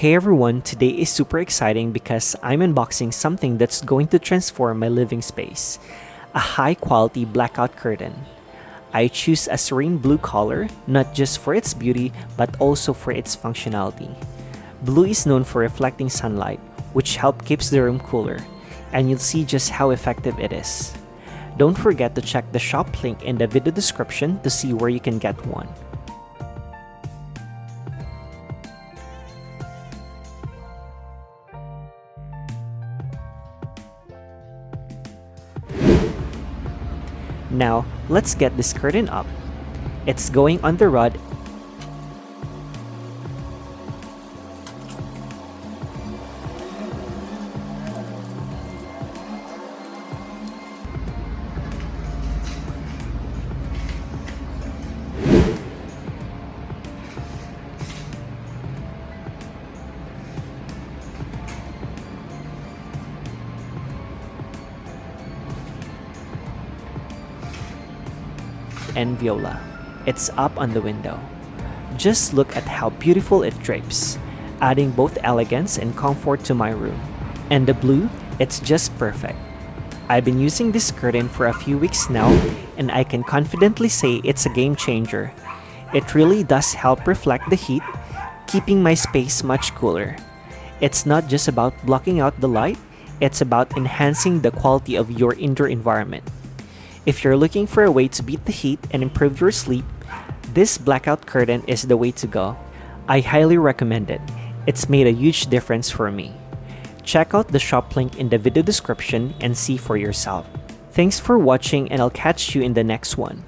Hey everyone, today is super exciting because I'm unboxing something that's going to transform my living space. A high quality blackout curtain. I choose a serene blue color, not just for its beauty, but also for its functionality. Blue is known for reflecting sunlight, which helps keeps the room cooler, and you'll see just how effective it is. Don't forget to check the shop link in the video description to see where you can get one. Now, let's get this curtain up. It's going on the rod and viola. It's up on the window. Just look at how beautiful it drapes, adding both elegance and comfort to my room. And the blue, it's just perfect. I've been using this curtain for a few weeks now, and I can confidently say it's a game changer. It really does help reflect the heat, keeping my space much cooler. It's not just about blocking out the light, it's about enhancing the quality of your indoor environment. If you're looking for a way to beat the heat and improve your sleep, this blackout curtain is the way to go. I highly recommend it. It's made a huge difference for me. Check out the shop link in the video description and see for yourself. Thanks for watching, and I'll catch you in the next one.